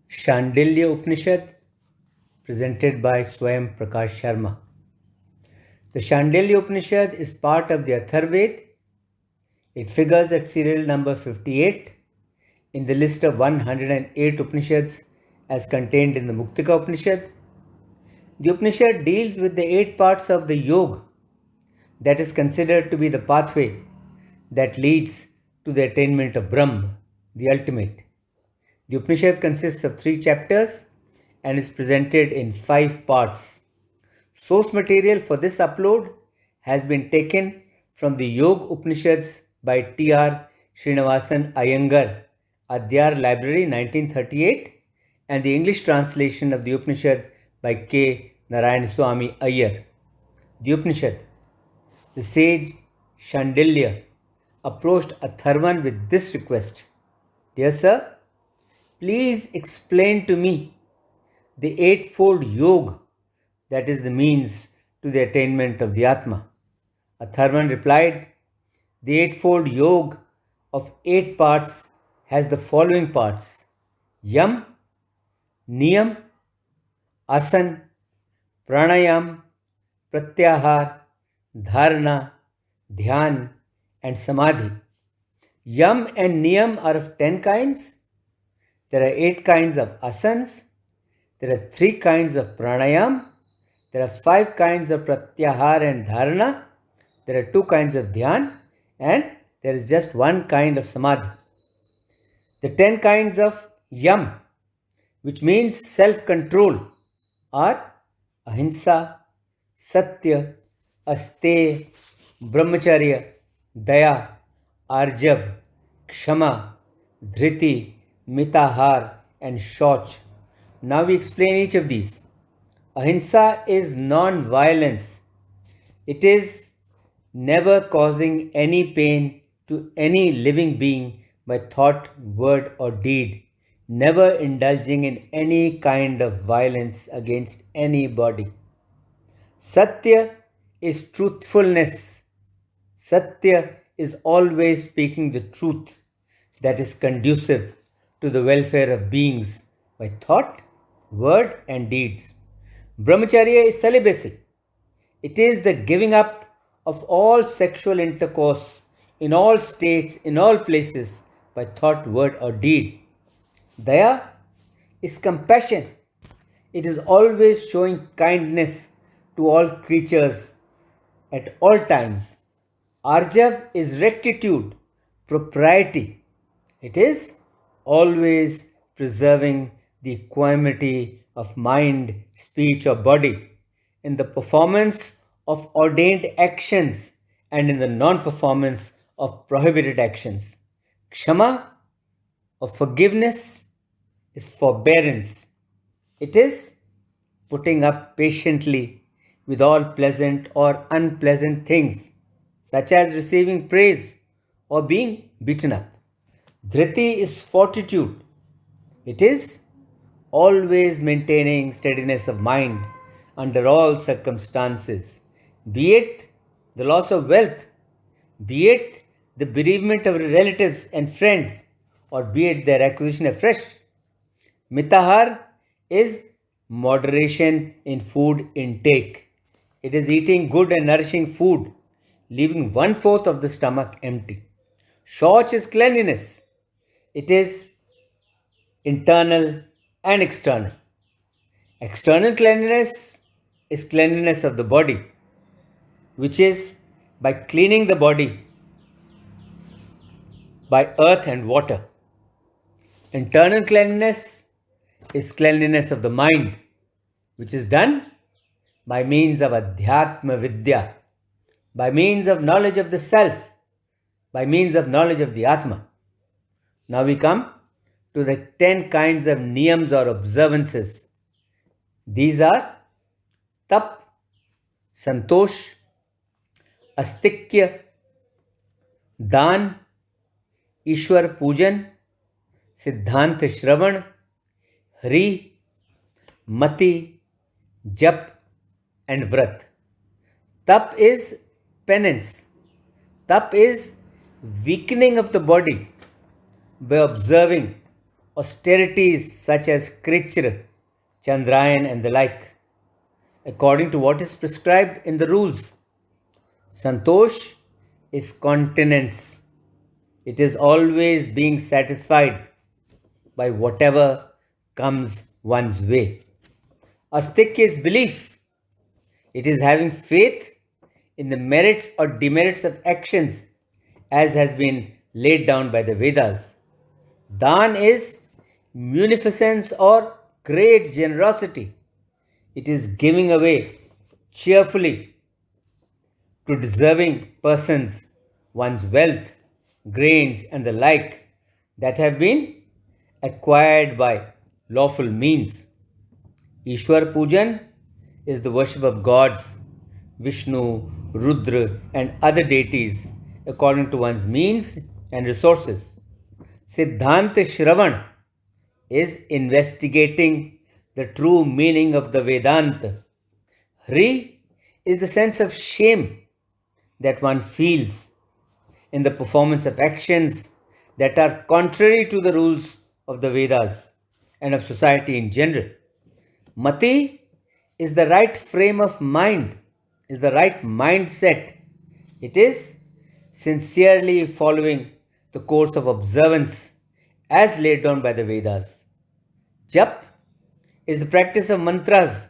Shandilya Upanishad, presented by Swayam Prakash Sharma. The Shandilya Upanishad is part of the Atharved. It figures at serial number 58 in the list of 108 Upanishads as contained in the Muktika Upanishad. The Upanishad deals with the 8 parts of the Yoga that is considered to be the pathway that leads to the attainment of Brahma, the ultimate. The Upanishad consists of 3 chapters and is presented in 5 parts. Source material for this upload has been taken from the Yoga Upanishads by T.R. Srinivasan Iyengar, Adyar Library 1938, and the English translation of the Upanishad by K. Narayanaswamy Iyer. The Upanishad. The sage Shandilya approached Atharvan with this request: Dear sir, please explain to me the eightfold yoga that is the means to the attainment of the Atma. Atharvan replied, the eightfold yoga of 8 parts has the following parts: Yam, Niyam, Asan, Pranayam, Pratyahar, Dharana, Dhyan, and Samadhi. Yam and Niyam are of 10 kinds. There are 8 kinds of asanas. There are 3 kinds of pranayam. There are 5 kinds of pratyahar and dharana. There are 2 kinds of dhyan. And there is just 1 kind of samadhi. The 10 kinds of yam, which means self-control, are ahimsa, satya, asteya, brahmacharya, daya, arjav, kshama, dhriti, mitahar, and shoch. Now we explain each of these. Ahimsa is non-violence. It is never causing any pain to any living being by thought, word, or deed, never indulging in any kind of violence against anybody. Satya is truthfulness. Satya is always speaking the truth that is conducive to the welfare of beings by thought, word, and deeds. Brahmacharya is celibacy. It is the giving up of all sexual intercourse in all states, in all places, by thought, word, or deed. Daya is compassion. It is always showing kindness to all creatures at all times. Arjav is rectitude, propriety. It is always preserving the equanimity of mind, speech, or body in the performance of ordained actions and in the non performance of prohibited actions. Kshama, or forgiveness, is forbearance. It is putting up patiently with all pleasant or unpleasant things, such as receiving praise or being beaten up. Dhriti is fortitude. It is always maintaining steadiness of mind under all circumstances, be it the loss of wealth, be it the bereavement of relatives and friends, or be it their acquisition afresh. Mitahar is moderation in food intake. It is eating good and nourishing food, leaving 1/4 of the stomach empty. Shauch is cleanliness. It is internal and external. External cleanliness is cleanliness of the body, which is by cleaning the body by earth and water. Internal cleanliness is cleanliness of the mind, which is done by means of Adhyatma Vidya, by means of knowledge of the self, by means of knowledge of the Atma. Now we come to the 10 kinds of niyams or observances. These are Tap, Santosh, Astikya, दान, ईश्वर पूजन, सिद्धांत श्रवण, हरि, मति, जप, and vrat. Tap is penance. Tap is weakening of the body by observing austerities such as Krichra, Chandrayan, and the like, according to what is prescribed in the rules. Santosh is continence. It is always being satisfied by whatever comes one's way. Astikya is belief. It is having faith in the merits or demerits of actions as has been laid down by the Vedas. Dan is munificence or great generosity. It is giving away cheerfully to deserving persons one's wealth, grains, and the like that have been acquired by lawful means. Ishwar Pujan is the worship of gods, Vishnu, Rudra, and other deities according to one's means and resources. Siddhanta Shravan is investigating the true meaning of the Vedanta. Hri is the sense of shame that one feels in the performance of actions that are contrary to the rules of the Vedas and of society in general. Mati is the right frame of mind, is the right mindset. It is sincerely following the course of observance as laid down by the Vedas. Jap is the practice of mantras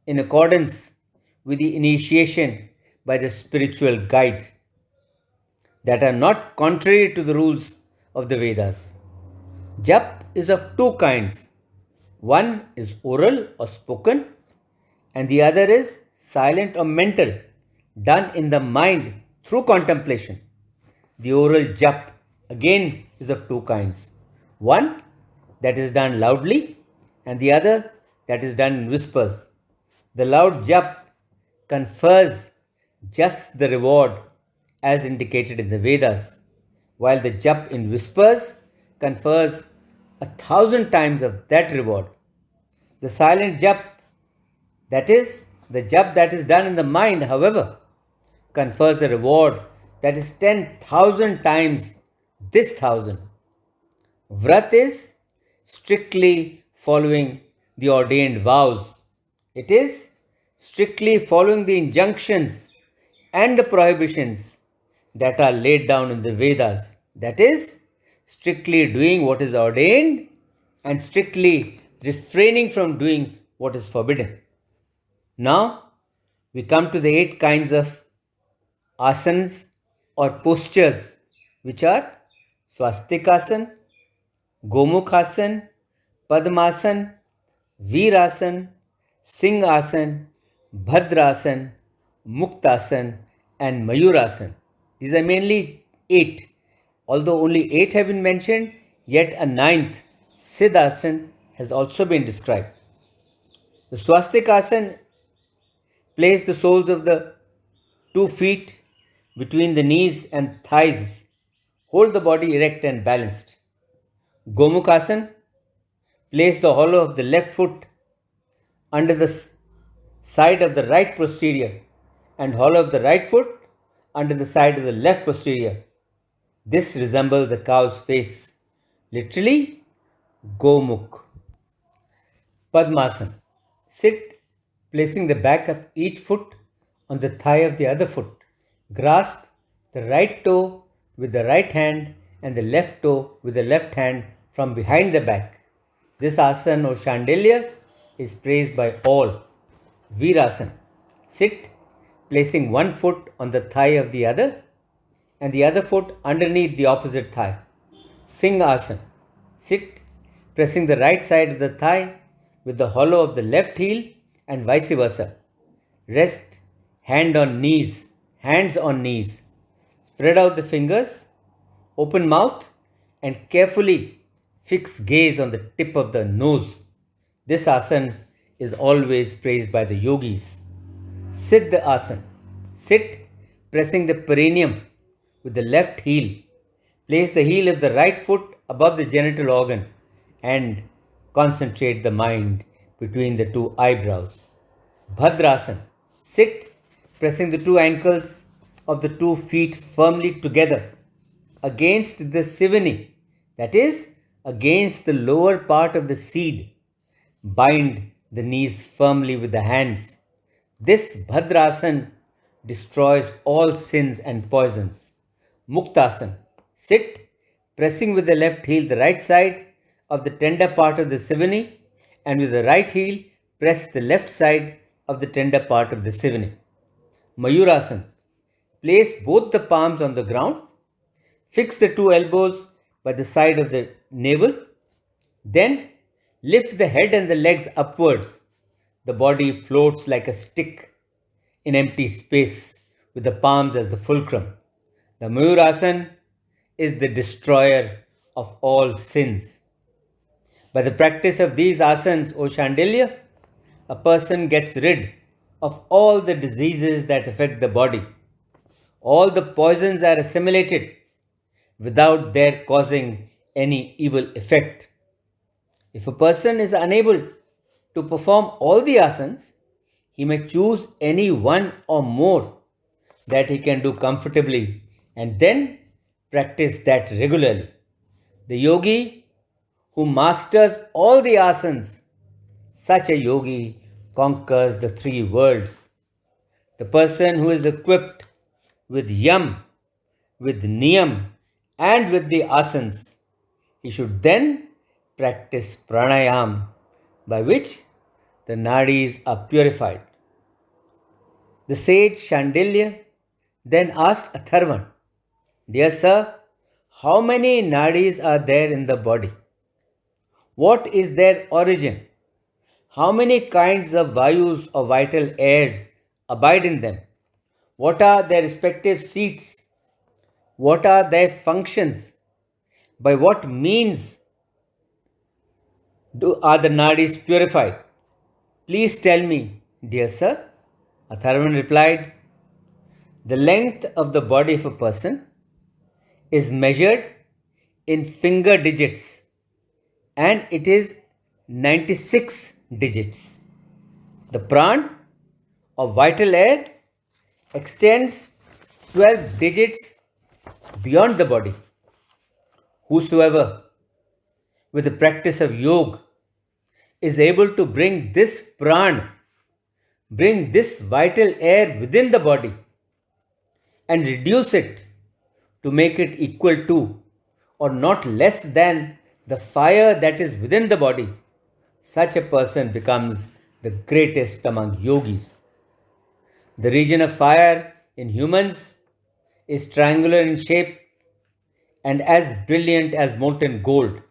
in accordance with the initiation by the spiritual guide that are not contrary to the rules of the Vedas. Jap is of two kinds. One is oral or spoken, and the other is silent or mental, done in the mind through contemplation. The oral jap again is of two kinds. One that is done loudly, and the other that is done in whispers. The loud jap confers just the reward as indicated in the Vedas, while the jap in whispers confers 1,000 times of that reward. The silent jap, that is, the jap that is done in the mind, however, confers a reward that is 10,000 times this thousand. Vrat is strictly following the ordained vows. It is strictly following the injunctions and the prohibitions that are laid down in the Vedas. That is, strictly doing what is ordained and strictly refraining from doing what is forbidden. Now, we come to the 8 kinds of asanas or postures, which are Swastikasana, Gomukhasan, Padmasan, Veerasan, Singhasan, Bhadrasan, Muktasan, and Mayurasan. These are mainly 8. Although only 8 have been mentioned, yet a 9th, Siddhasan, has also been described. The Swastikasana place the soles of the 2 feet between the knees and thighs. Hold the body erect and balanced. Gomukhasan, place the hollow of the left foot under the side of the right posterior and hollow of the right foot under the side of the left posterior. This resembles a cow's face. Literally, Gomukh. Padmasana. Sit, placing the back of each foot on the thigh of the other foot. Grasp the right toe with the right hand and the left toe with the left hand from behind the back. This asana or Shandilya is praised by all. Veerasana. Sit, placing one foot on the thigh of the other and the other foot underneath the opposite thigh. Singhasan. Sit, pressing the right side of the thigh with the hollow of the left heel and vice versa. Rest hands on knees. Spread out the fingers, open mouth, and carefully fix gaze on the tip of the nose. This asana is always praised by the yogis. Siddha asana. Sit, pressing the perineum with the left heel. Place the heel of the right foot above the genital organ and concentrate the mind between the 2 eyebrows. Bhadrasana. Sit, pressing the 2 ankles of the 2 feet firmly together against the sivini, that is, against the lower part of the seat. Bind the knees firmly with the hands. This Bhadrasana destroys all sins and poisons. Muktasana. Sit, pressing with the left heel the right side of the tender part of the Sivini, and with the right heel press the left side of the tender part of the Sivini. Mayurasana. Place both the palms on the ground. Fix the two elbows by the side of the navel. Then lift the head and the legs upwards. The body floats like a stick in empty space with the palms as the fulcrum. The Mayurasana is the destroyer of all sins. By the practice of these asanas, O Shandilya, a person gets rid of all the diseases that affect the body. All the poisons are assimilated without their causing any evil effect. If a person is unable to perform all the asanas, he may choose any one or more that he can do comfortably and then practice that regularly. The yogi who masters all the asanas, such a yogi conquers the three worlds. The person who is equipped with yam, with niyam, and with the asanas, he should then practice pranayam, by which the nadis are purified. The sage Shandilya then asked Atharvan, "Dear sir, how many nadis are there in the body? What is their origin? How many kinds of vayus or vital airs abide in them? What are their respective seats? What are their functions? By what means are the nadis purified? Please tell me, dear sir." Atharvan replied, "The length of the body of a person is measured in finger digits, and it is 96 digits. The pran or vital air extends 12 digits beyond the body. Whosoever, with the practice of yoga, is able to bring this pran, bring this vital air within the body and reduce it to make it equal to or not less than the fire that is within the body, such a person becomes the greatest among yogis. The region of fire in humans is triangular in shape and as brilliant as molten gold,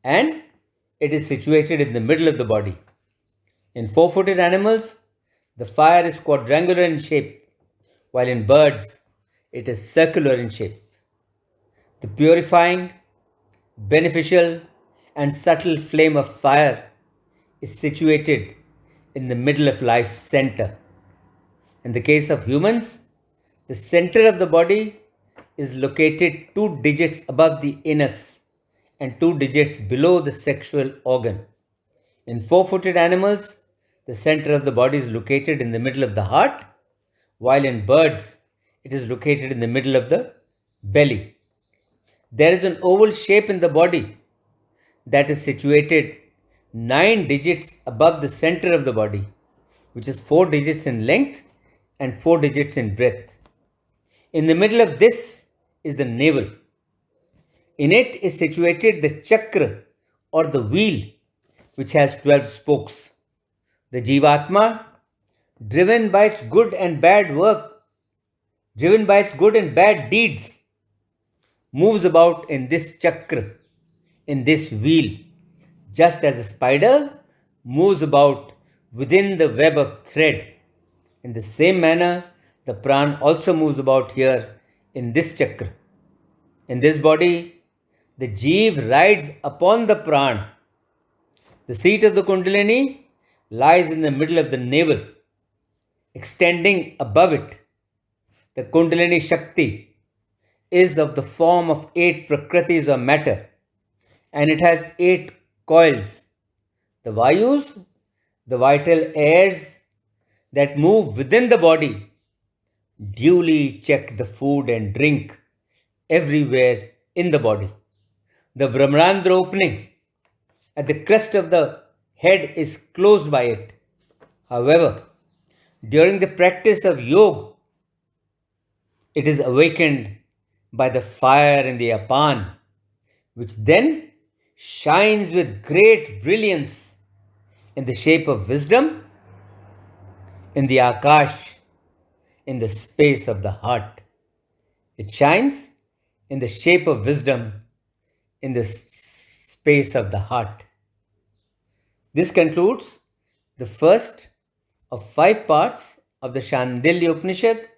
and it is situated in the middle of the body. In four-footed animals, the fire is quadrangular in shape, while in birds, it is circular in shape. The purifying, beneficial, and subtle flame of fire is situated in the middle of life's center. In the case of humans, the center of the body is located 2 digits above the anus and 2 digits below the sexual organ. In four-footed animals, the center of the body is located in the middle of the heart, while in birds, it is located in the middle of the belly. There is an oval shape in the body that is situated 9 digits above the center of the body, which is 4 digits in length and 4 digits in breadth. In the middle of this is the navel. In it is situated the chakra or the wheel, which has 12 spokes. The Jivatma, driven by its good and bad work, driven by its good and bad deeds, moves about in this chakra, in this wheel, just as a spider moves about within the web of thread. In the same manner, the pran also moves about here in this chakra. In this body, the jeev rides upon the pran. The seat of the kundalini lies in the middle of the navel, extending above it. The kundalini shakti is of the form of 8 prakritis or matter, and it has 8 coils. The vayus, the vital airs that move within the body, duly check the food and drink everywhere in the body. The Brahmarandra opening at the crest of the head is closed by it. However, during the practice of yoga, it is awakened by the fire in the apan, which then shines with great brilliance in the shape of wisdom, in the akash, in the space of the heart. It shines in the shape of wisdom, in the space of the heart. This concludes the first of 5 parts of the Shandilya Upanishad.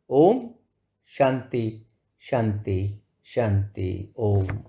Om Shanti Shanti Shanti Om.